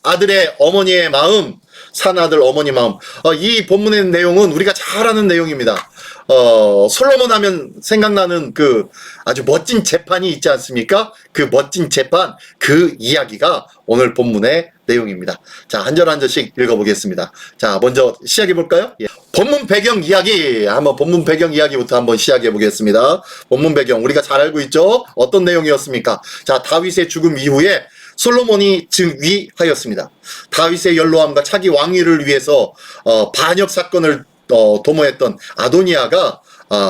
아들의 어머니의 마음, 사나들 어머니 마음. 이 본문의 내용은 우리가 잘 아는 내용입니다. 솔로몬 하면 생각나는 그 아주 멋진 재판이 있지 않습니까? 그 멋진 재판, 그 이야기가 오늘 본문의 내용입니다. 자, 한 절 한 절씩 읽어보겠습니다. 자, 먼저 시작해볼까요? 예. 본문 배경 이야기, 본문 배경 이야기부터 한번 시작해보겠습니다. 본문 배경, 우리가 잘 알고 있죠? 어떤 내용이었습니까? 자, 다윗의 죽음 이후에 솔로몬이 즉위하였습니다. 다윗의 연로함과 차기 왕위를 위해서 반역 사건을 도모했던 아도니아가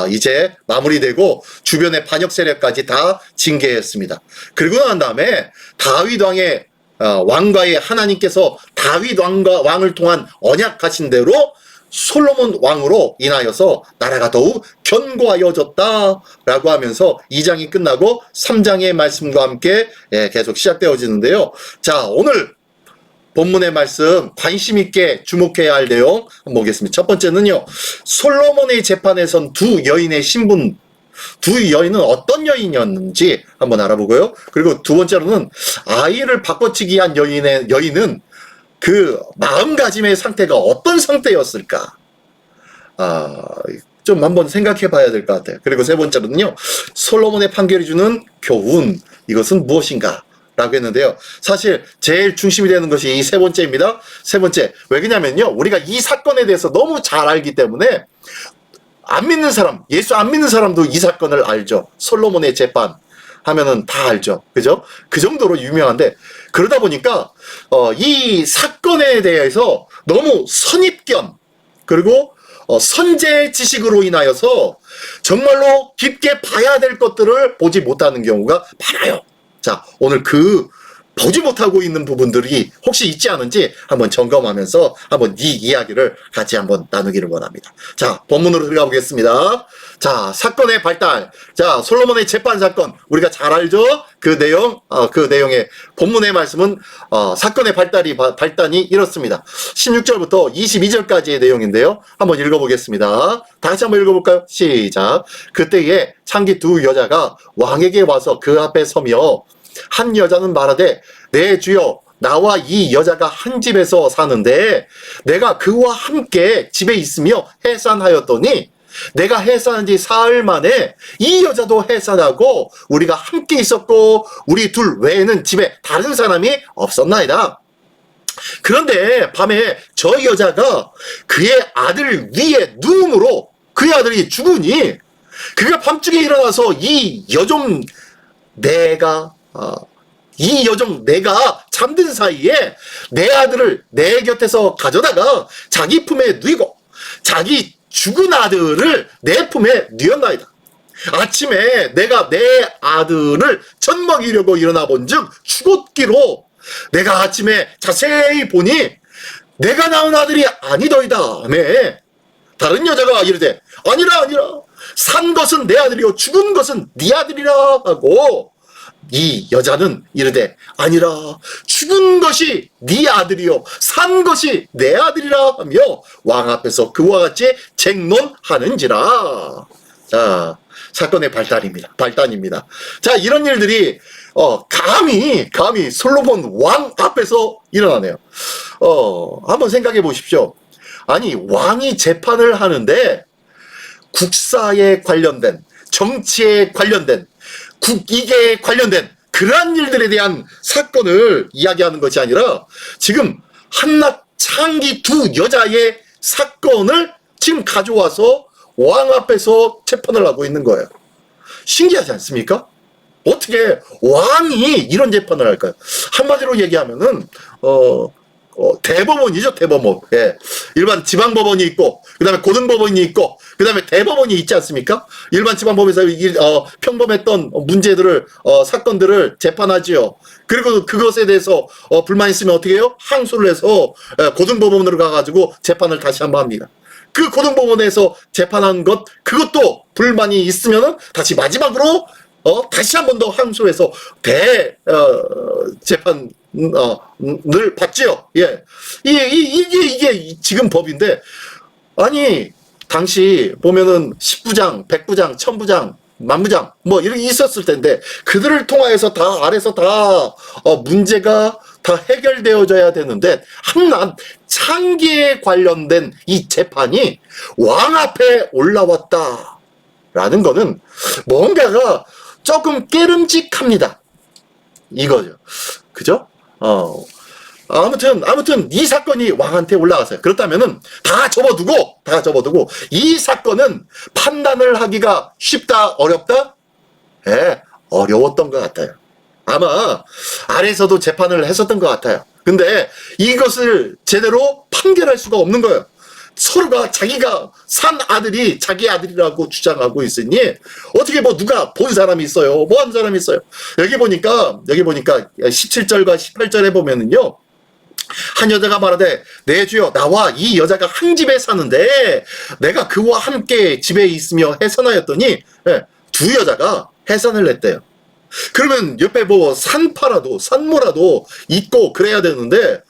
이제 마무리되고 주변의 반역 세력까지 다 징계했습니다. 그리고 난 다음에 다윗 왕의 왕과의 하나님께서 다윗 왕을 통한 언약하신 대로 솔로몬 왕으로 인하여서 나라가 더욱 견고하여졌다라고 하면서 2장이 끝나고 3장의 말씀과 함께 계속 시작되어지는데요. 자, 오늘 본문의 말씀 관심 있게 주목해야 할 내용 한번 보겠습니다. 첫 번째는요, 솔로몬의 재판에 선 두 여인의 신분, 두 여인은 어떤 여인이었는지 한번 알아보고요. 그리고 두 번째로는 아이를 바꿔치기 한 여인은 그 마음가짐의 상태가 어떤 상태였을까? 좀 한번 생각해 봐야 될 것 같아요. 그리고 세 번째로는요, 솔로몬의 판결이 주는 교훈, 이것은 무엇인가? 라고 했는데요. 사실 제일 중심이 되는 것이 이 세 번째입니다. 세 번째. 왜 그러냐면요, 우리가 이 사건에 대해서 너무 잘 알기 때문에 안 믿는 사람, 예수 안 믿는 사람도 이 사건을 알죠. 솔로몬의 재판 하면은 다 알죠. 그죠? 그 정도로 유명한데, 그러다 보니까 이 사건에 대해서 너무 선입견, 그리고 선제 지식으로 인하여서 정말로 깊게 봐야 될 것들을 보지 못하는 경우가 많아요. 자, 오늘 보지 못하고 있는 부분들이 혹시 있지 않은지 한번 점검하면서 한번 이 이야기를 같이 한번 나누기를 원합니다. 자, 본문으로 들어가 보겠습니다. 자, 사건의 발달. 자, 솔로몬의 재판 사건. 우리가 잘 알죠? 그 내용의 본문의 말씀은, 사건의 발단이 이렇습니다. 16절부터 22절까지의 내용인데요. 한번 읽어보겠습니다. 다 같이 한번 읽어볼까요? 시작. 그때에 창기 두 여자가 왕에게 와서 그 앞에 서며, 한 여자는 말하되, 내 주여, 나와 이 여자가 한 집에서 사는데 내가 그와 함께 집에 있으며 해산하였더니 내가 해산한 지 사흘 만에 이 여자도 해산하고 우리가 함께 있었고 우리 둘 외에는 집에 다른 사람이 없었나이다. 그런데 밤에 저 여자가 그의 아들 위에 누움으로 그의 아들이 죽으니 그가 밤중에 일어나서 이 여종 내가 잠든 사이에 내 아들을 내 곁에서 가져다가 자기 품에 누이고 자기 죽은 아들을 내 품에 누였나이다. 아침에 내가 내 아들을 젖먹이려고 일어나 본즉 죽었기로 내가 아침에 자세히 보니 내가 낳은 아들이 아니더이다. 다른 여자가 이르되 아니라 산 것은 내 아들이요 죽은 것은 네 아들이라 하고 이 여자는 이르되 아니라 죽은 것이 네 아들이요 산 것이 내 아들이라 하며 왕 앞에서 그와 같이 쟁론하는지라. 자, 사건의 발단입니다. 자, 이런 일들이 감히 솔로몬 왕 앞에서 일어나네요. 한번 생각해 보십시오. 아니, 왕이 재판을 하는데 국사에 관련된, 정치에 관련된, 국익에 관련된 그러한 일들에 대한 사건을 이야기하는 것이 아니라 지금 한낱 창기 두 여자의 사건을 지금 가져와서 왕 앞에서 재판을 하고 있는 거예요. 신기하지 않습니까? 어떻게 왕이 이런 재판을 할까요? 한마디로 얘기하면은 대법원이죠, 대법원. 예. 일반 지방법원이 있고, 그 다음에 고등법원이 있고, 그 다음에 대법원이 있지 않습니까? 일반 지방법에서 평범했던 문제들을, 사건들을 재판하지요. 그리고 그것에 대해서, 불만 있으면 어떻게 해요? 항소를 해서, 고등법원으로 가가지고 재판을 다시 한번 합니다. 그 고등법원에서 재판한 그것도 불만이 있으면은 다시 마지막으로, 다시 한 번 더 항소해서 재판을 받지요. 예. 이게 지금 법인데, 아니, 당시 보면은 19장, 100부장, 1000부장, 만무장 뭐 이렇게 있었을 텐데 그들을 통하여서 다 아래서 다 문제가 다 해결되어져야 되는데 한낱 창기에 관련된 이 재판이 왕 앞에 올라왔다라는 거는 뭔가가 조금 깨름직합니다. 이거죠. 그죠? 아무튼 이 사건이 왕한테 올라갔어요. 그렇다면은 다 접어두고 이 사건은 판단을 하기가 쉽다 어렵다? 예, 어려웠던 것 같아요. 아마 아래에서도 재판을 했었던 것 같아요. 근데 이것을 제대로 판결할 수가 없는 거예요. 서로가 자기가 산 아들이 자기 아들이라고 주장하고 있으니 어떻게 뭐 누가 본 사람이 있어요? 뭐 한 사람이 있어요? 여기 보니까 17절과 18절에 보면은요. 한 여자가 말하되 내 주여 나와 이 여자가 한 집에 사는데 내가 그와 함께 집에 있으며 해산하였더니 두 여자가 해산을 했대요. 그러면 옆에 뭐 산모라도 있고 그래야 되는데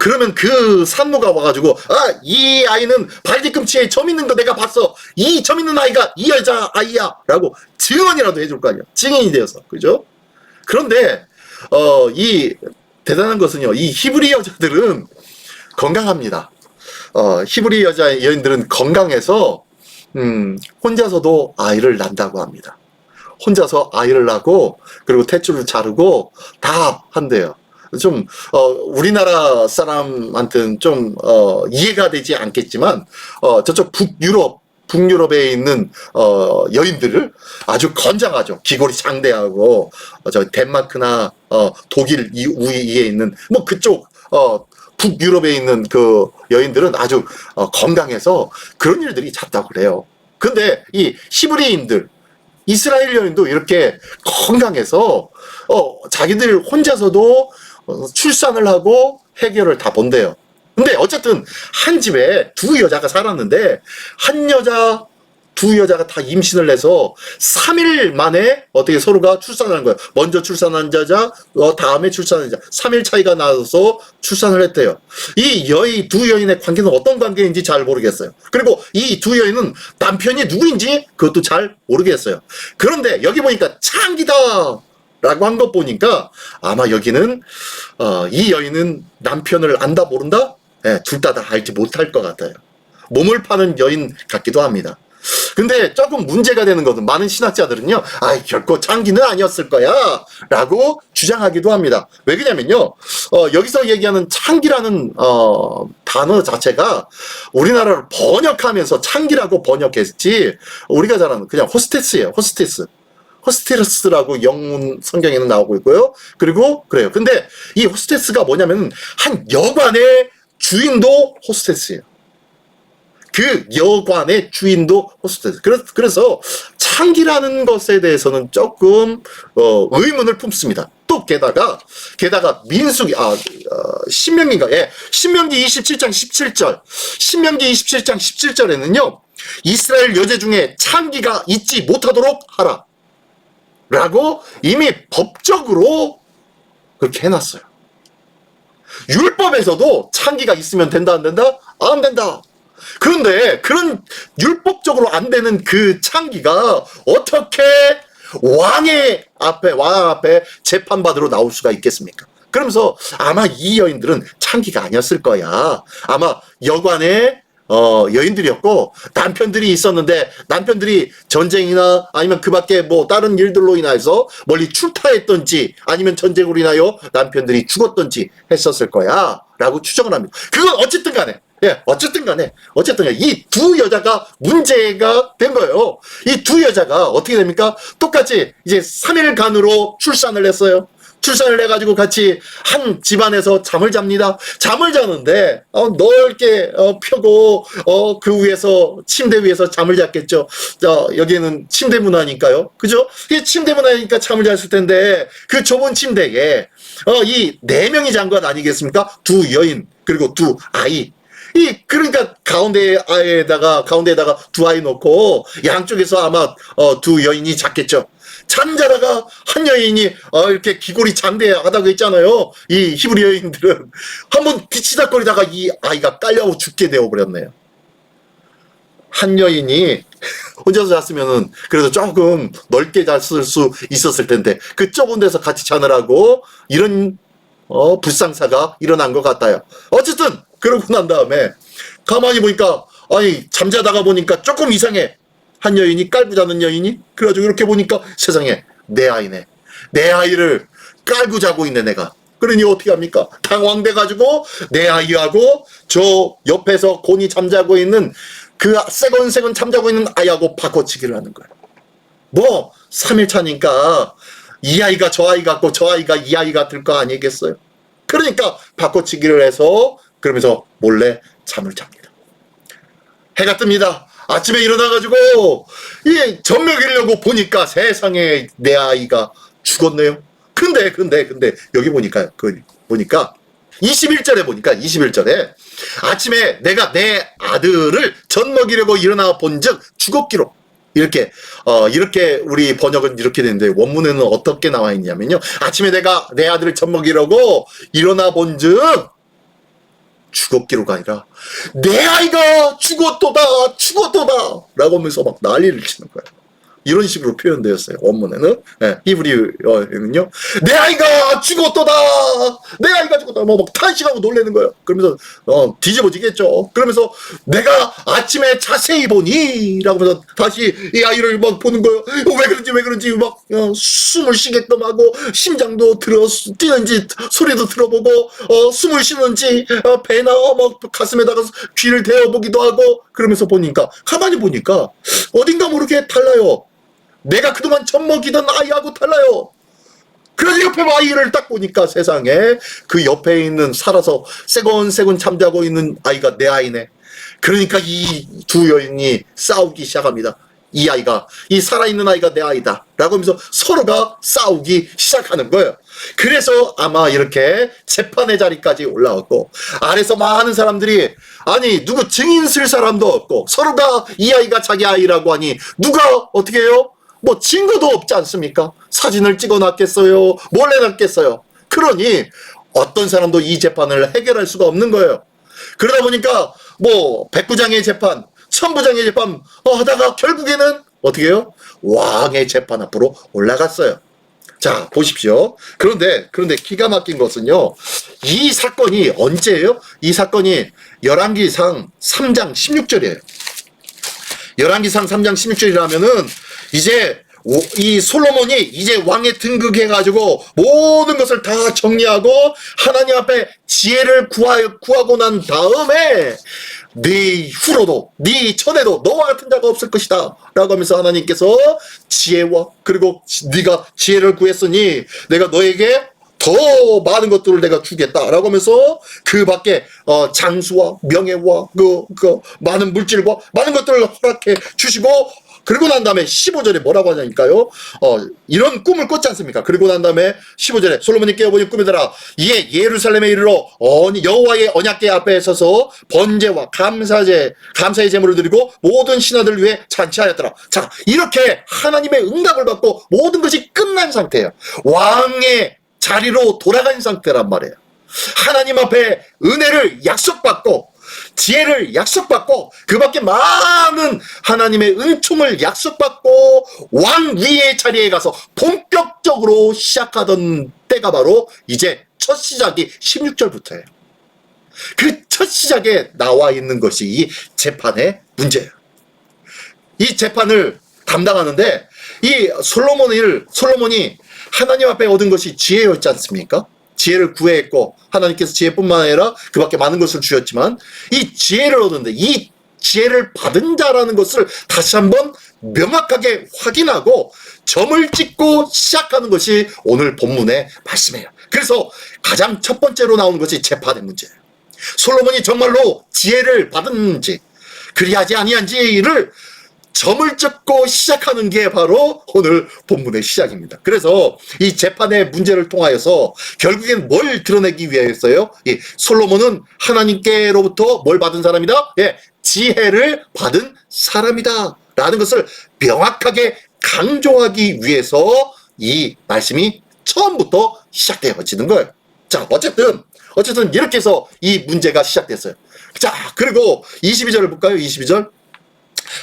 그러면 그 산모가 와가지고 이 아이는 발 뒤꿈치에 점 있는 거 내가 봤어. 이 점 있는 아이가 이 여자 아이야 라고 증언이라도 해줄 거 아니야. 증인이 되어서. 그죠? 그런데 이 대단한 것은요, 이 히브리 여자들은 건강합니다. 히브리 여인들은 건강해서 혼자서도 아이를 낳는다고 합니다. 혼자서 아이를 낳고 그리고 탯줄을 자르고 다 한대요. 좀 우리나라 사람한테는 좀 이해가 되지 않겠지만 저쪽 북유럽에 있는 여인들을 아주 건장하죠. 귀골이 장대하고 저 덴마크나 독일 위에 있는 뭐 그쪽 북유럽에 있는 그 여인들은 아주 건강해서 그런 일들이 잦다고 그래요. 근데 이 히브리인들 이스라엘 여인도 이렇게 건강해서 자기들 혼자서도 출산을 하고 해결을 다 본대요. 근데 어쨌든 한 집에 두 여자가 살았는데 두 여자가 다 임신을 해서 3일 만에 어떻게 서로가 출산하는 거예요. 먼저 출산한 여자, 다음에 출산한 여자. 3일 차이가 나서 출산을 했대요. 이 두 여인의 관계는 어떤 관계인지 잘 모르겠어요. 그리고 이 두 여인은 남편이 누구인지 그것도 잘 모르겠어요. 그런데 여기 보니까 창기다! 라고 한 것 보니까 아마 여기는 이 여인은 남편을 안다 모른다? 네, 둘 다 알지 못할 것 같아요. 몸을 파는 여인 같기도 합니다. 근데 조금 문제가 되는 것은 많은 신학자들은요, 결코 창기는 아니었을 거야 라고 주장하기도 합니다. 왜 그러냐면요, 여기서 얘기하는 창기라는 단어 자체가 우리나라를 번역하면서 창기라고 번역했지 우리가 잘 아는 그냥 호스테스예요. 호스테스라고 영문 성경에는 나오고 있고요. 그리고 그래요. 근데 이 호스테스가 뭐냐면 한 여관의 주인도 호스테스예요. 그 여관의 주인도 호스테스. 그래서 창기라는 것에 대해서는 조금 의문을 품습니다. 또 게다가 신명기인가? 예. 신명기 27장 17절. 신명기 27장 17절에는요. 이스라엘 여제 중에 창기가 있지 못하도록 하라. 라고 이미 법적으로 그렇게 해놨어요. 율법에서도 창기가 있으면 된다, 안 된다? 안 된다. 그런데 그런 율법적으로 안 되는 그 창기가 어떻게 왕 앞에 재판받으러 나올 수가 있겠습니까? 그러면서 아마 이 여인들은 창기가 아니었을 거야. 아마 여관의 여인들이었고 남편들이 있었는데 남편들이 전쟁이나 아니면 그 밖에 뭐 다른 일들로 인해서 멀리 출타했던지 아니면 전쟁으로 인하여 남편들이 죽었던지 했었을 거야 라고 추정을 합니다. 그건 어쨌든 간에 이 두 여자가 문제가 된 거예요. 이 두 여자가 어떻게 됩니까? 똑같이 이제 3일간으로 출산을 했어요. 출산을 해가지고 같이 한 집안에서 잠을 잡니다. 잠을 자는데 넓게 펴고 그 위에서 침대 위에서 잠을 잤겠죠. 여기에는 침대 문화니까요. 그죠? 이 침대 문화니까 잠을 잤을 텐데 그 좁은 침대에 이 4명이 잔 것 아니겠습니까? 두 여인 그리고 두 아이. 그러니까 가운데에다가 두 아이 놓고 양쪽에서 아마 두 여인이 잤겠죠. 잠자다가 한 여인이 이렇게 귀골이 장대하다고 했잖아요. 이 히브리 여인들은 한번 뒤치다거리다가 이 아이가 깔려 죽게 되어버렸네요. 한 여인이 혼자서 잤으면은 그래도 조금 넓게 잤을 수 있었을 텐데 그 좁은 데서 같이 자느라고 이런 불상사가 일어난 것 같아요. 어쨌든 그러고 난 다음에 가만히 보니까 아니 잠자다가 보니까 조금 이상해. 한 여인이 깔고 자는 여인이 그래가지고 이렇게 보니까 세상에 내 아이네. 내 아이를 깔고 자고 있네 내가. 그러니 어떻게 합니까? 당황돼가지고 내 아이하고 저 옆에서 곤히 잠자고 있는 그 세건세건 잠자고 있는 아이하고 바꿔치기를 하는 거예요. 뭐 3일 차니까 이 아이가 저 아이 같고 저 아이가 이 아이 같을 거 아니겠어요? 그러니까 바꿔치기를 해서 그러면서 몰래 잠을 잡니다. 해가 뜹니다. 아침에 일어나가지고 이 젖먹이려고 보니까 세상에 내 아이가 죽었네요. 근데 여기 보니까 보니까 21절에 보니까 21절에 아침에 내가 내 아들을 젖먹이려고 일어나 본즉 죽었기로 이렇게 이렇게 우리 번역은 이렇게 되는데 원문에는 어떻게 나와 있냐면요. 아침에 내가 내 아들을 젖먹이려고 일어나 본즉 죽었기로가 아니라 내 아이가 죽었도다 라고 하면서 막 난리를 치는 거예요. 이런 식으로 표현되었어요. 원문에는. 네, 히브리어에는요. 내 아이가 죽었도다. 내 아이가 죽었다. 막 탄식하고 놀라는 거예요. 그러면서 뒤집어지겠죠. 그러면서 내가 아침에 자세히 보니 라고 하면서 다시 이 아이를 막 보는 거예요. 왜 그런지 막 숨을 쉬게끔 하고 심장도 뛰는지 소리도 들어보고 숨을 쉬는지 배나 막 가슴에다가 귀를 대어보기도 하고 그러면서 보니까 가만히 보니까 어딘가 모르게 달라요. 내가 그동안 젖먹이던 아이하고 달라요. 그래서 옆에 아이를 딱 보니까 세상에 그 옆에 있는 살아서 세곤세곤 잠자고 있는 아이가 내 아이네. 그러니까 이 두 여인이 싸우기 시작합니다. 이 아이가, 이 살아있는 아이가 내 아이다 라고 하면서 서로가 싸우기 시작하는 거예요. 그래서 아마 이렇게 재판의 자리까지 올라왔고 아래서 많은 사람들이 아니 누구 증인 쓸 사람도 없고 서로가 이 아이가 자기 아이라고 하니 누가 어떻게 해요? 뭐 증거도 없지 않습니까? 사진을 찍어놨겠어요? 몰래 놨겠어요? 그러니 어떤 사람도 이 재판을 해결할 수가 없는 거예요. 그러다 보니까 뭐 백부장의 재판, 천부장의 재판 하다가 결국에는 어떻게 해요? 왕의 재판 앞으로 올라갔어요. 자 보십시오. 그런데 기가 막힌 것은요. 이 사건이 언제예요? 이 사건이 열왕기상 3장 16절이에요. 열왕기상 3장 16절이라면은 이제 이 솔로몬이 이제 왕에 등극해가지고 모든 것을 다 정리하고 하나님 앞에 지혜를 구하고 난 다음에 네 후로도 네 전에도 너와 같은 자가 없을 것이다 라고 하면서 하나님께서 지혜와 그리고 네가 지혜를 구했으니 내가 너에게 더 많은 것들을 내가 주겠다라고 하면서 그 밖에 장수와 명예와 그 많은 물질과 많은 것들을 허락해 주시고 그리고 난 다음에 15절에 뭐라고 하냐니까요. 이런 꿈을 꿨지 않습니까? 그리고 난 다음에 15절에 솔로몬이 깨어보니 꿈이더라. 이에 예루살렘에 이르러 여호와의 언약궤 앞에 서서 번제와 감사의 제물을 드리고 모든 신하들을 위해 잔치하였더라. 자, 이렇게 하나님의 응답을 받고 모든 것이 끝난 상태예요. 왕의 자리로 돌아간 상태란 말이에요. 하나님 앞에 은혜를 약속받고 지혜를 약속받고 그 밖에 많은 하나님의 은총을 약속받고 왕 위의 자리에 가서 본격적으로 시작하던 때가 바로 이제 첫 시작이 16절부터예요. 그 첫 시작에 나와 있는 것이 이 재판의 문제예요. 이 재판을 담당하는데 이 솔로몬이 하나님 앞에 얻은 것이 지혜였지 않습니까? 지혜를 구했고 하나님께서 지혜뿐만 아니라 그 밖에 많은 것을 주셨지만 이 지혜를 얻는데 이 지혜를 받은 자라는 것을 다시 한번 명확하게 확인하고 점을 찍고 시작하는 것이 오늘 본문의 말씀이에요. 그래서 가장 첫 번째로 나오는 것이 재판의 문제예요. 솔로몬이 정말로 지혜를 받았는지 그리하지 아니한지를 점을 찍고 시작하는 게 바로 오늘 본문의 시작입니다. 그래서 이 재판의 문제를 통하여서 결국엔 뭘 드러내기 위해서요? 솔로몬은 하나님께로부터 뭘 받은 사람이다? 지혜를 받은 사람이다 라는 것을 명확하게 강조하기 위해서 이 말씀이 처음부터 시작되어지는 거예요. 자, 어쨌든 이렇게 해서 이 문제가 시작됐어요. 자, 그리고 22절을 볼까요? 22절.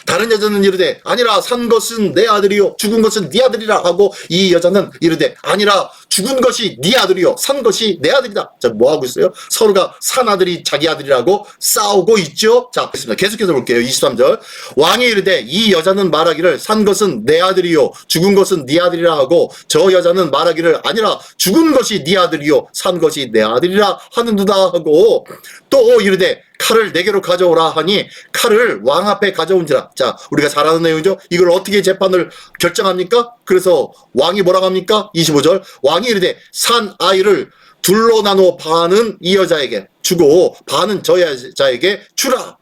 다른 여자는 이르되 아니라 산 것은 내 아들이요 죽은 것은 네 아들이라 하고, 이 여자는 이르되 아니라 죽은 것이 네 아들이요 산 것이 내 아들이다. 자, 뭐 하고 있어요? 서로가 산 아들이 자기 아들이라고 싸우고 있죠. 자, 계속해서 볼게요. 23절. 왕이 이르되 이 여자는 말하기를 산 것은 내 아들이요 죽은 것은 네 아들이라 하고, 저 여자는 말하기를 아니라 죽은 것이 네 아들이요 산 것이 내 아들이라 하는도다 하고, 또 이르되 칼을 내게로 가져오라 하니 칼을 왕 앞에 가져온지라. 자, 우리가 잘 아는 내용이죠. 이걸 어떻게 재판을 결정합니까? 그래서 왕이 뭐라고 합니까? 25절. 왕이 이르되 산 아이를 둘로 나누어 반은 이 여자에게 주고 반은 저 여자에게 주라.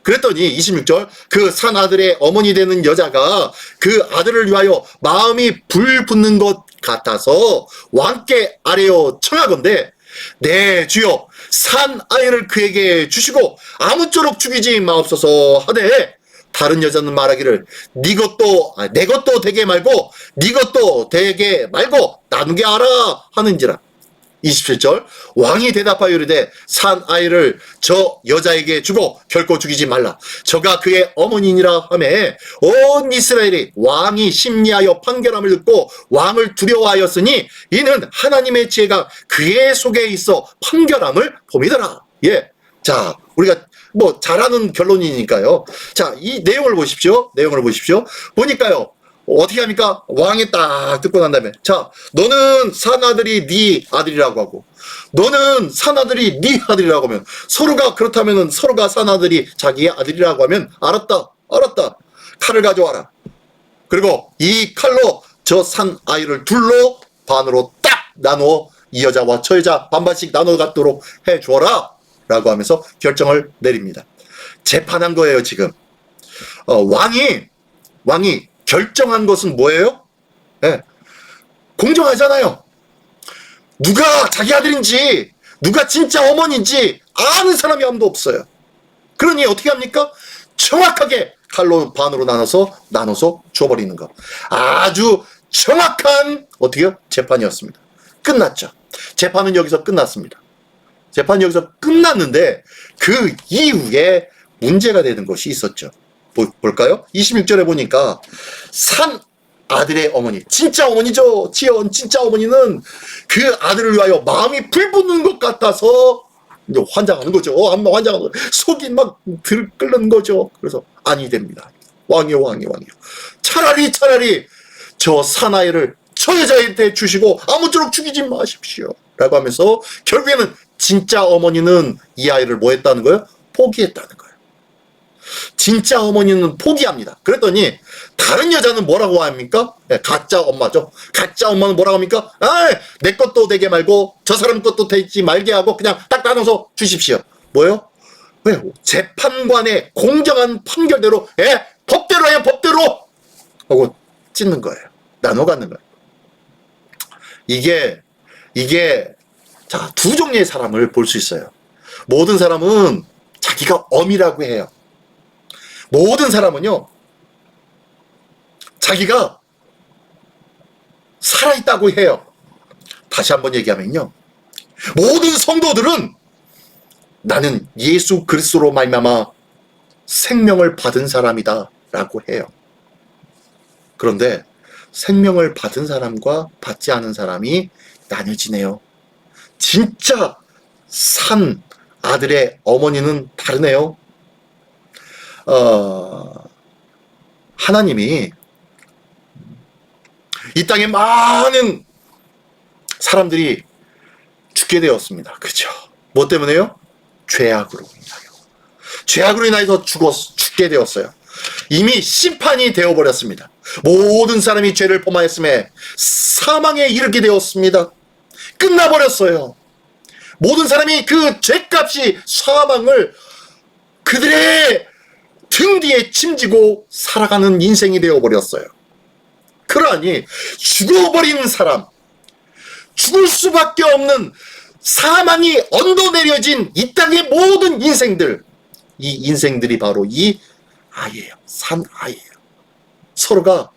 그랬더니 26절. 그 산 아들의 어머니 되는 여자가 그 아들을 위하여 마음이 불붙는 것 같아서 왕께 아뢰어 청하건대 네 주여 산 아이를 그에게 주시고 아무쪼록 죽이지 마옵소서 하되, 다른 여자는 말하기를 네 것도 내 것도 되게 말고 네 것도 되게 말고 나누게 하라 하는지라. 27절. 왕이 대답하여 이르되 산 아이를 저 여자에게 주고 결코 죽이지 말라. 저가 그의 어머니니라 하매 온 이스라엘이 왕이 심리하여 판결함을 듣고 왕을 두려워하였으니 이는 하나님의 지혜가 그의 속에 있어 판결함을 봄이더라. 예. 자, 우리가 뭐 잘 아는 결론이니까요. 자, 이 내용을 보십시오. 내용을 보십시오. 보니까요. 어떻게 합니까? 왕이 딱 듣고 난 다음에, 자, 너는 산아들이 네 아들이라고 하고 너는 산아들이 네 아들이라고 하면, 서로가 그렇다면 서로가 산아들이 자기의 아들이라고 하면 알았다 칼을 가져와라. 그리고 이 칼로 저 산 아이를 둘로 반으로 딱 나누어 이 여자와 저 여자 반반씩 나눠 갖도록 해 주어라 라고 하면서 결정을 내립니다. 재판한 거예요. 지금 왕이 결정한 것은 뭐예요? 네. 공정하잖아요. 누가 자기 아들인지, 누가 진짜 어머니인지 아는 사람이 아무도 없어요. 그러니 어떻게 합니까? 정확하게 칼로 반으로 나눠서 줘버리는 거. 아주 정확한 어떻게요? 재판이었습니다. 끝났죠. 재판은 여기서 끝났습니다. 재판이 여기서 끝났는데 그 이후에 문제가 되는 것이 있었죠. 볼까요? 26절에 보니까 산 아들의 어머니, 진짜 어머니죠. 지연 진짜 어머니는 그 아들을 위하여 마음이 불붙는 것 같아서 이제 환장하는 거죠. 환장하는 거죠. 속이 막 들끓는 거죠. 그래서 아니 됩니다. 왕이요. 차라리 저 사나이를 저 여자한테 주시고 아무쪼록 죽이지 마십시오 라고 하면서 결국에는 진짜 어머니는 이 아이를 뭐 했다는 거예요? 포기했다는 거예요. 진짜 어머니는 포기합니다. 그랬더니 다른 여자는 뭐라고 합니까? 네, 가짜 엄마죠. 가짜 엄마는 뭐라고 합니까? 내 것도 되게 말고 저 사람 것도 되지 말게 하고 그냥 딱 나눠서 주십시오. 뭐예요? 왜? 재판관의 공정한 판결대로, 법대로 해요, 법대로! 하고 찢는 거예요. 나눠 갖는 거예요. 이게, 자, 두 종류의 사람을 볼 수 있어요. 모든 사람은 자기가 엄이라고 해요. 모든 사람은요, 자기가 살아있다고 해요. 다시 한번 얘기하면요, 모든 성도들은 나는 예수 그리스도로 말미암아 생명을 받은 사람이다 라고 해요. 그런데 생명을 받은 사람과 받지 않은 사람이 나뉘어지네요. 진짜 산 아들의 어머니는 다르네요. 하나님이 이 땅에 많은 사람들이 죽게 되었습니다. 그렇죠? 뭐 때문에요? 죄악으로 인하여. 죄악으로 인하여서 죽게 되었어요. 이미 심판이 되어버렸습니다. 모든 사람이 죄를 범하였음에 사망에 이르게 되었습니다. 끝나버렸어요. 모든 사람이 그 죄값이 사망을 그들의 등 뒤에 짐지고 살아가는 인생이 되어버렸어요. 그러니 죽어버리는 사람, 죽을 수밖에 없는 사망이 얹어내려진 이 땅의 모든 인생들, 이 인생들이 바로 이 아이예요. 산 아이예요. 서로가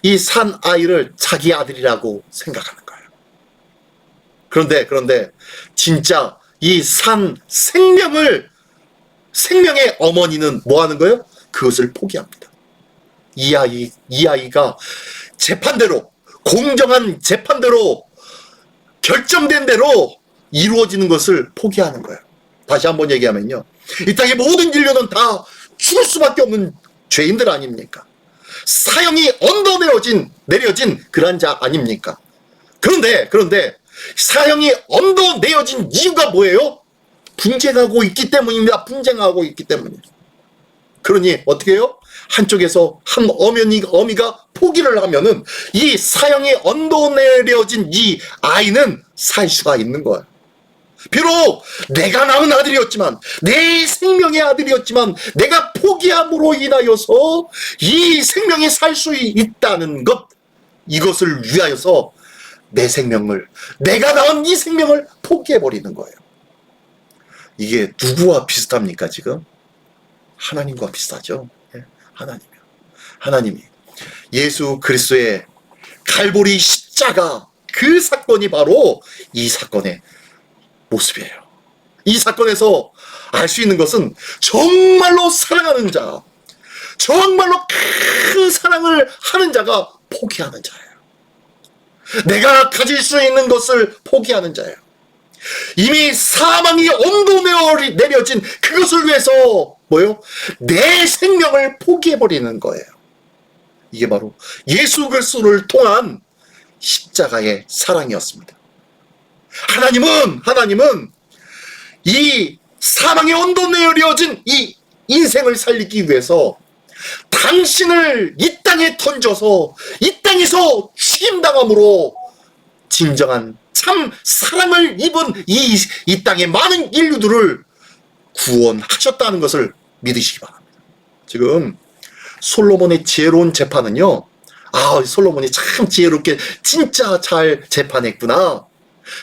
이 산 아이를 자기 아들이라고 생각하는 거예요. 그런데 진짜 이 산 생명을 생명의 어머니는 뭐 하는 거예요? 그것을 포기합니다. 이 아이가 재판대로, 공정한 재판대로, 결정된 대로 이루어지는 것을 포기하는 거예요. 다시 한번 얘기하면요, 이 땅의 모든 인류는 다 죽을 수밖에 없는 죄인들 아닙니까? 사형이 내려진 그런 자 아닙니까? 그런데 사형이 내려진 이유가 뭐예요? 분쟁하고 있기 때문입니다. 분쟁하고 있기 때문이에요. 그러니 어떻게 해요? 한쪽에서 한 어미가 포기를 하면은 이 사형이 내려진 이 아이는 살 수가 있는 거예요. 비록 내가 낳은 아들이었지만, 내 생명의 아들이었지만, 내가 포기함으로 인하여서 이 생명이 살 수 있다는 것, 이것을 위하여서 내 생명을, 내가 낳은 이 생명을 포기해버리는 거예요. 이게 누구와 비슷합니까, 지금? 하나님과 비슷하죠. 하나님이 예수 그리스도의 갈보리 십자가, 그 사건이 바로 이 사건의 모습이에요. 이 사건에서 알 수 있는 것은 정말로 사랑하는 자, 정말로 큰 사랑을 하는 자가 포기하는 자예요. 내가 가질 수 있는 것을 포기하는 자예요. 이미 사망이 내려진 그것을 위해서 뭐예요? 내 생명을 포기해버리는 거예요. 이게 바로 예수 그리스도를 통한 십자가의 사랑이었습니다. 하나님은 이 사망의 내려진 이 인생을 살리기 위해서 당신을 이 땅에 던져서 이 땅에서 죽임당함으로 진정한 참 사랑을 입은 이 땅의 많은 인류들을 구원하셨다는 것을 믿으시기 바랍니다. 지금 솔로몬의 지혜로운 재판은요, 솔로몬이 참 지혜롭게 진짜 잘 재판했구나,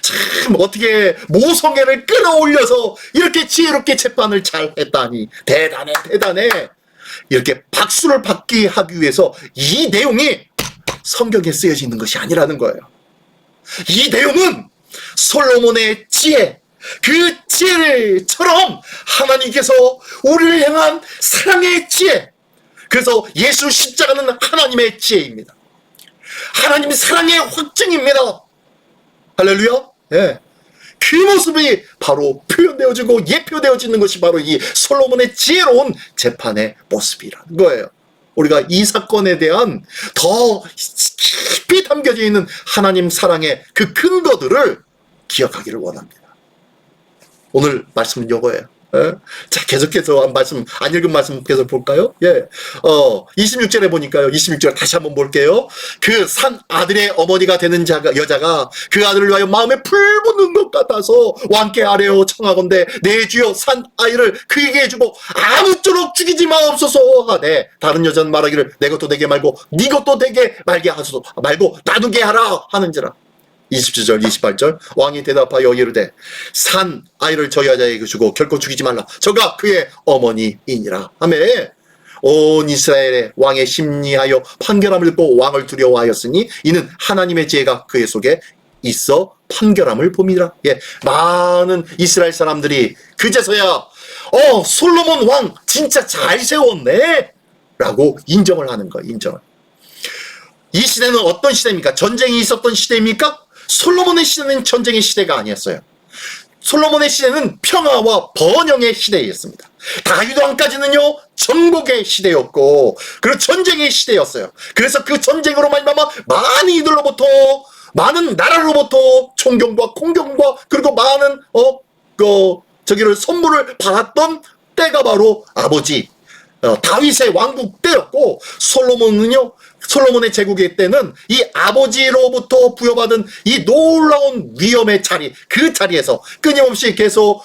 참 어떻게 모성애를 끌어올려서 이렇게 지혜롭게 재판을 잘 했다니, 대단해. 이렇게 박수를 받게 하기 위해서 이 내용이 성경에 쓰여져 있는 것이 아니라는 거예요. 이 내용은 솔로몬의 지혜, 그 지혜처럼 하나님께서 우리를 향한 사랑의 지혜, 그래서 예수 십자가는 하나님의 지혜입니다. 하나님의 사랑의 확증입니다. 할렐루야. 예. 그 모습이 바로 표현되어지고 예표되어지는 것이 바로 이 솔로몬의 지혜로운 재판의 모습이라는 거예요. 우리가 이 사건에 대한 더 깊이 담겨져 있는 하나님 사랑의 그 근거들을 기억하기를 원합니다. 오늘 말씀은 이거예요. 예? 자, 계속해서 안 읽은 말씀 계속 볼까요? 26절에 보니까요, 26절 다시 한번 볼게요. 그 산 아들의 어머니가 되는 여자가 그 아들을 위하여 마음에 불붙는 것 같아서 왕께 아뢰어 청하건대 내 주여 산 아이를 그에게 주고 아무쪼록 죽이지 마옵소서 하되, 다른 여자는 말하기를 내 것도 되게 말고 네 것도 되게 말게 하소서 말고 놔두게 하라 하는지라. 27절 28절 왕이 대답하여 이르되 산 아이를 저 여자에게 주고 결코 죽이지 말라, 저가 그의 어머니이니라 하며, 온 이스라엘의 왕의 심리하여 판결함을 듣고 왕을 두려워하였으니 이는 하나님의 지혜가 그의 속에 있어 판결함을 봄이라. 많은 이스라엘 사람들이 그제서야 솔로몬 왕 진짜 잘 세웠네 라고 인정을 하는 거예요. 이 시대는 어떤 시대입니까? 전쟁이 있었던 시대입니까? 솔로몬의 시대는 전쟁의 시대가 아니었어요. 솔로몬의 시대는 평화와 번영의 시대였습니다. 다윗 왕까지는요, 정복의 시대였고, 그리고 전쟁의 시대였어요. 그래서 그 전쟁으로 말미암아 많은 나라로부터 존경과 공경과 그리고 많은 선물을 받았던 때가 바로 아버지 다윗의 왕국 때였고, 솔로몬의 제국의 때는 이 아버지로부터 부여받은 이 놀라운 위엄의 자리, 그 자리에서 끊임없이 계속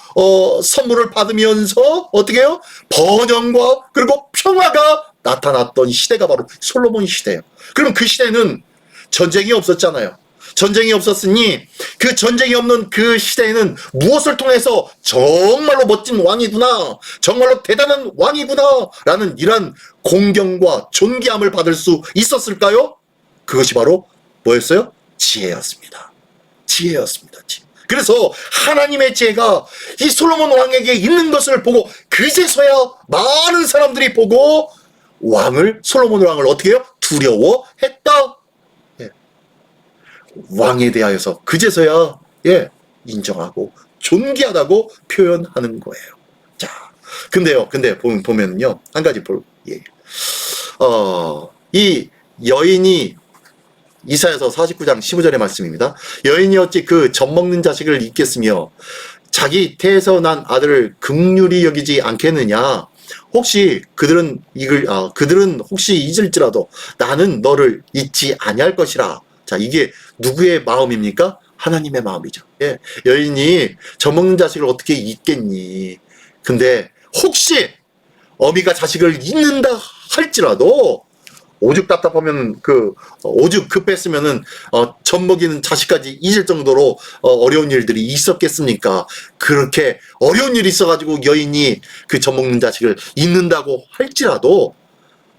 선물을 받으면서 어떻게 해요? 번영과 그리고 평화가 나타났던 시대가 바로 솔로몬 시대예요. 그럼 그 시대는 전쟁이 없었잖아요. 전쟁이 없었으니 그 전쟁이 없는 그 시대에는 무엇을 통해서 정말로 멋진 왕이구나, 정말로 대단한 왕이구나 라는 이러한 공경과 존귀함을 받을 수 있었을까요? 그것이 바로 뭐였어요? 지혜였습니다. 그래서 하나님의 지혜가 이 솔로몬 왕에게 있는 것을 보고 그제서야 많은 사람들이 보고 솔로몬 왕을 어떻게 해요? 두려워했다. 예. 왕에 대하여서 그제서야 인정하고 존귀하다고 표현하는 거예요. 자, 근데 보면요 한 가지 이 여인이 이사야서 49장 15절의 말씀입니다. 여인이 어찌 그 젖먹는 자식을 잊겠으며 자기 태에서 난 아들을 긍휼히 여기지 않겠느냐. 혹시 그들은 혹시 잊을지라도 나는 너를 잊지 아니할 것이라. 자, 이게 누구의 마음입니까? 하나님의 마음이죠. 예. 여인이 젖먹는 자식을 어떻게 잊겠니? 근데 혹시 어미가 자식을 잊는다 할지라도 오죽 답답하면 오죽 급했으면은 젖먹이는 자식까지 잊을 정도로 어려운 일들이 있었겠습니까? 그렇게 어려운 일이 있어가지고 여인이 그 젖먹는 자식을 잊는다고 할지라도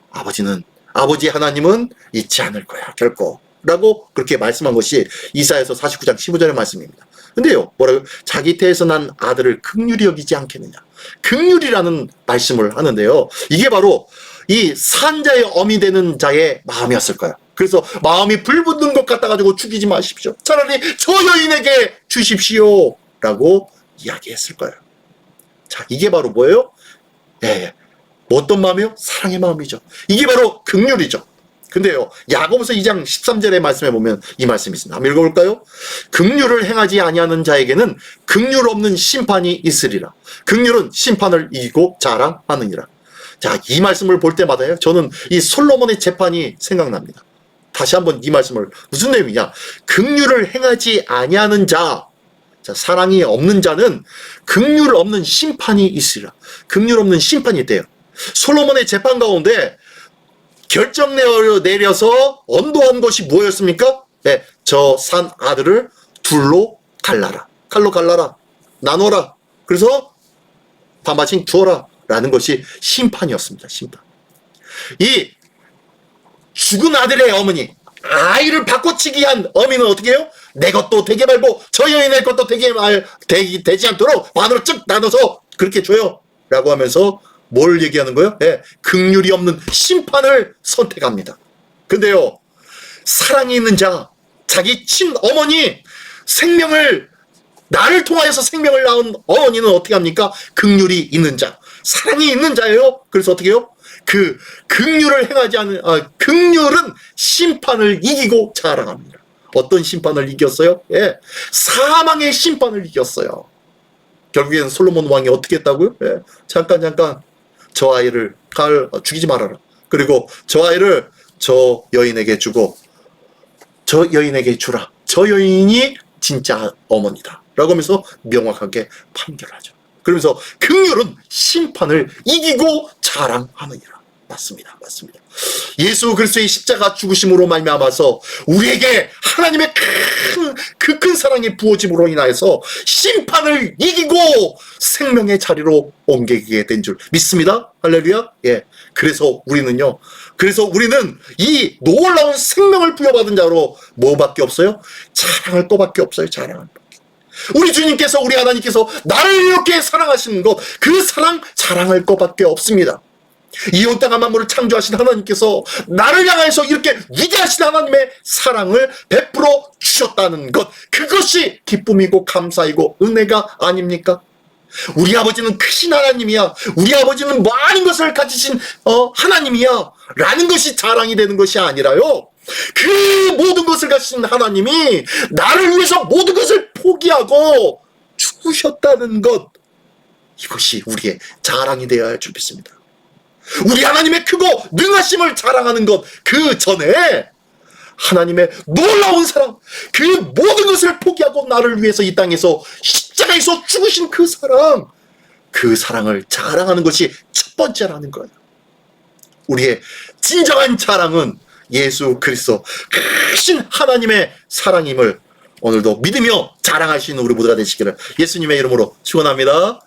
아버지 하나님은 잊지 않을 거야 결코 라고 그렇게 말씀한 것이 이사야서 49장 15절의 말씀입니다. 근데요 뭐라고요? 자기 태에서 난 아들을 긍휼히 여기지 않겠느냐. 긍휼이라는 말씀을 하는데요, 이게 바로 이 산자의 어미 되는 자의 마음이었을 거예요. 그래서 마음이 불붙는 것 같아 가지고 죽이지 마십시오. 차라리 저 여인에게 주십시오 라고 이야기했을 거예요. 자, 이게 바로 뭐예요? 뭐 어떤 마음이요? 사랑의 마음이죠. 이게 바로 긍휼이죠. 근데요 야고보서 2장 13절의 말씀에 보면 이 말씀이 있습니다. 한번 읽어볼까요? 긍휼을 행하지 아니하는 자에게는 긍휼 없는 심판이 있으리라. 긍휼은 심판을 이기고 자랑하느니라. 자, 이 말씀을 볼 때마다요 저는 이 솔로몬의 재판이 생각납니다. 다시 한번 이 말씀을, 무슨 내용이냐, 긍휼을 행하지 아니하는 자, 사랑이 없는 자는 긍휼 없는 심판이 있으리라. 긍휼 없는 심판이 있대요. 솔로몬의 재판 가운데 결정 내려서 언도한 것이 뭐였습니까? 저 산 아들을 칼로 갈라라, 나눠라, 그래서 반반씩 주어라 라는 것이 심판이었습니다. 심판. 이 죽은 아들의 어머니, 아이를 바꿔치기 한 어미는 어떻게 해요? 내 것도 되게 말고 저 여인의 것도 되지 않도록 반으로 쭉 나눠서 그렇게 줘요 라고 하면서 뭘 얘기하는 거예요? 긍휼이 없는 심판을 선택합니다. 근데요 사랑이 있는 자, 자기 친어머니, 나를 통하여서 생명을 낳은 어머니는 어떻게 합니까? 긍휼이 있는 자, 사랑이 있는 자예요. 그래서 어떻게 해요? 그 긍휼을 행하지 않는 긍휼은 심판을 이기고 자랑합니다. 어떤 심판을 이겼어요? 사망의 심판을 이겼어요. 결국에는 솔로몬 왕이 어떻게 했다고요? 잠깐 저 아이를 죽이지 말아라. 그리고 저 아이를 저 여인에게 주고 저 여인에게 주라. 저 여인이 진짜 어머니다 라고 하면서 명확하게 판결하죠. 그러면서 긍휼은 심판을 이기고 자랑하느니라. 맞습니다. 예수 그리스도의 십자가 죽으심으로 말미암아서 우리에게 하나님의 그 큰 사랑이 부어짐으로 인하여서 심판을 이기고 생명의 자리로 옮기게 된 줄 믿습니다. 할렐루야. 그래서 우리는 이 놀라운 생명을 부여받은 자로 뭐밖에 없어요? 자랑할 것밖에 없어요. 우리 주님께서, 우리 하나님께서 나를 이렇게 사랑하시는 것, 그 사랑 자랑할 것밖에 없습니다. 이 온 땅과 만물을 창조하신 하나님께서 나를 향해서 이렇게 위대하신 하나님의 사랑을 베풀어 주셨다는 것, 그것이 기쁨이고 감사이고 은혜가 아닙니까? 우리 아버지는 크신 하나님이야, 우리 아버지는 많은 것을 가지신 하나님이야 라는 것이 자랑이 되는 것이 아니라요, 그 모든 것을 가지신 하나님이 나를 위해서 모든 것을 포기하고 죽으셨다는 것, 이것이 우리의 자랑이 되어야 할 줄 믿습니다. 우리 하나님의 크고 능하심을 자랑하는 것, 그 전에 하나님의 놀라운 사랑, 그 모든 것을 포기하고 나를 위해서 이 땅에서 십자가에서 죽으신 그 사랑을 자랑하는 것이 첫 번째라는 거예요. 우리의 진정한 자랑은 예수 그리스도 크신 하나님의 사랑임을 오늘도 믿으며 자랑하시는 우리 모두가 되시기를 예수님의 이름으로 축원합니다.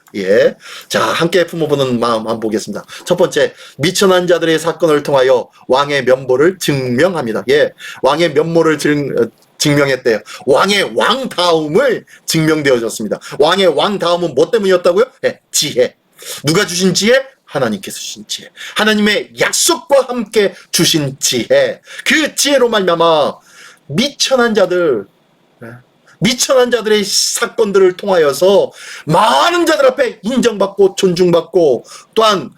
자, 함께 품어보는 마음 한번 보겠습니다. 첫 번째, 미천한 자들의 사건을 통하여 왕의 면모를 증명합니다. 왕의 면모를 증명했대요. 왕의 왕다움을 증명되어졌습니다. 왕의 왕다움은 뭐 때문이었다고요? 네, 지혜. 누가 주신 지혜? 하나님께서 주신 지혜. 하나님의 약속과 함께 주신 지혜. 그 지혜로 말미암아 미천한 자들의 사건들을 통하여서 많은 자들 앞에 인정받고 존중받고 또한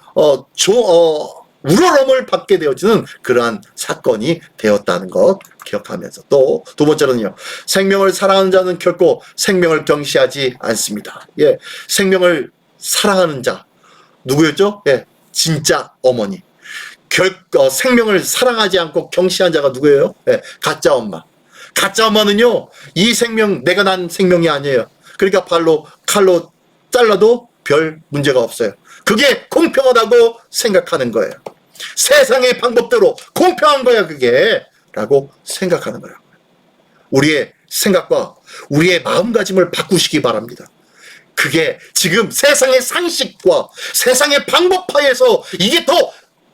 우러럼을 받게 되어지는 그러한 사건이 되었다는 것 기억하면서, 또 두 번째로는요, 생명을 사랑하는 자는 결코 생명을 경시하지 않습니다. 예, 생명을 사랑하는 자 누구였죠? 예, 진짜 어머니. 생명을 사랑하지 않고 경시한 자가 누구예요? 예, 가짜 엄마. 가짜 엄마는요, 이 생명, 내가 난 생명이 아니에요. 그러니까 칼로 잘라도 별 문제가 없어요. 그게 공평하다고 생각하는 거예요. 세상의 방법대로 공평한 거야, 그게. 라고 생각하는 거예요. 우리의 생각과 우리의 마음가짐을 바꾸시기 바랍니다. 그게 지금 세상의 상식과 세상의 방법하에서 이게 더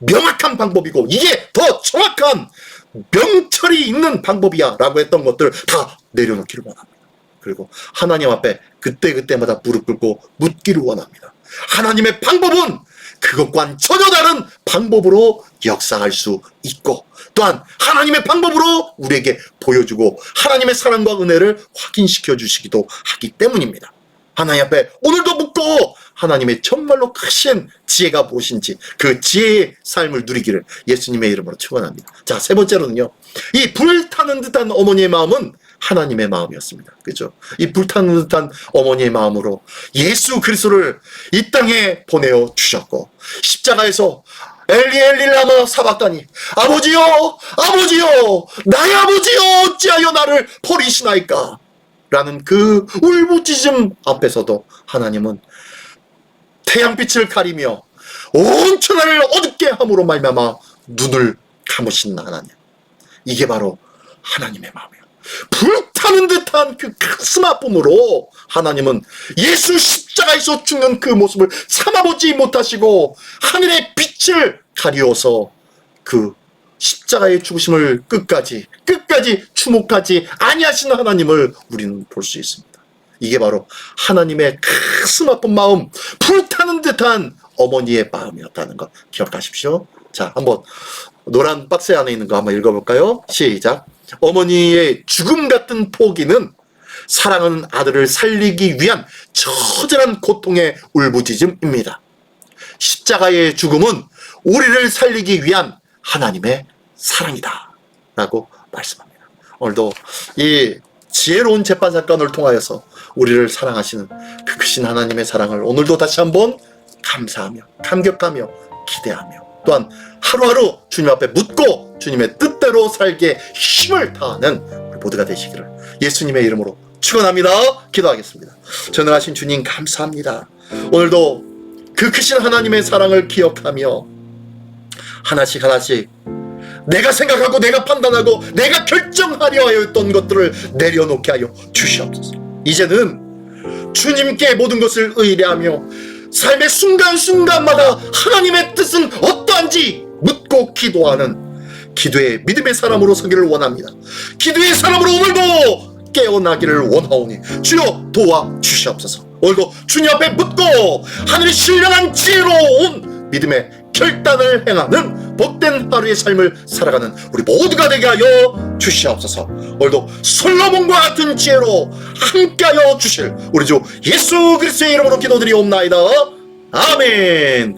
명확한 방법이고 이게 더 정확한 명철이 있는 방법이야 라고 했던 것들 다 내려놓기를 원합니다. 그리고 하나님 앞에 그때마다 무릎 꿇고 묻기를 원합니다. 하나님의 방법은 그것과는 전혀 다른 방법으로 역사할 수 있고, 또한 하나님의 방법으로 우리에게 보여주고 하나님의 사랑과 은혜를 확인시켜 주시기도 하기 때문입니다. 하나님 앞에 오늘도 묻고 하나님의 정말로 크신 지혜가 무엇인지 그 지혜의 삶을 누리기를 예수님의 이름으로 축원합니다. 자, 세 번째로는요, 이 불타는 듯한 어머니의 마음은 하나님의 마음이었습니다. 그죠? 이 불타는 듯한 어머니의 마음으로 예수 그리스도를 이 땅에 보내어 주셨고, 십자가에서 엘리 엘리 라마 사박다니, 아버지여 아버지여 나의 아버지여 어찌하여 나를 버리시나이까 라는 그 울부짖음 앞에서도 하나님은 태양빛을 가리며 온 천하를 어둡게 함으로 말미암아 눈을 감으신 하나님. 이게 바로 하나님의 마음이에요. 불타는 듯한 그 가슴 아픔으로 하나님은 예수 십자가에서 죽는 그 모습을 참아보지 못하시고 하늘의 빛을 가리워서 그 십자가의 죽으심을 끝까지 주목하지 아니하시는 하나님을 우리는 볼 수 있습니다. 이게 바로 하나님의 가슴 아픈 마음, 불타는 듯한 어머니의 마음이었다는 것 기억하십시오. 자, 한번 노란 박스 안에 있는 거 한번 읽어볼까요? 시작. 어머니의 죽음 같은 포기는 사랑하는 아들을 살리기 위한 처절한 고통의 울부짖음입니다. 십자가의 죽음은 우리를 살리기 위한 하나님의 사랑이다 라고 말씀합니다. 오늘도 이 지혜로운 재판 사건을 통하여서 우리를 사랑하시는 그 크신 하나님의 사랑을 오늘도 다시 한번 감사하며 감격하며 기대하며, 또한 하루하루 주님 앞에 묻고 주님의 뜻대로 살게 힘을 다하는 우리 모두가 되시기를 예수님의 이름으로 축원합니다. 기도하겠습니다. 전능하신 주님 감사합니다. 오늘도 그 크신 하나님의 사랑을 기억하며 하나씩 내가 생각하고 내가 판단하고 내가 결정하려 하였던 것들을 내려놓게 하여 주시옵소서. 이제는 주님께 모든 것을 의뢰하며 삶의 순간순간마다 하나님의 뜻은 어떠한지 묻고 기도하는 기도의 믿음의 사람으로 서기를 원합니다. 기도의 사람으로 오늘도 깨어나기를 원하오니 주여 도와주시옵소서. 오늘도 주님 앞에 묻고 하늘의 신령한 지혜로운 믿음의 결단을 행하는 복된 하루의 삶을 살아가는 우리 모두가 되게 하여 주시옵소서. 오늘도 솔로몬과 같은 지혜로 함께하여 주실 우리 주 예수 그리스도의 이름으로 기도드리옵나이다. 아멘.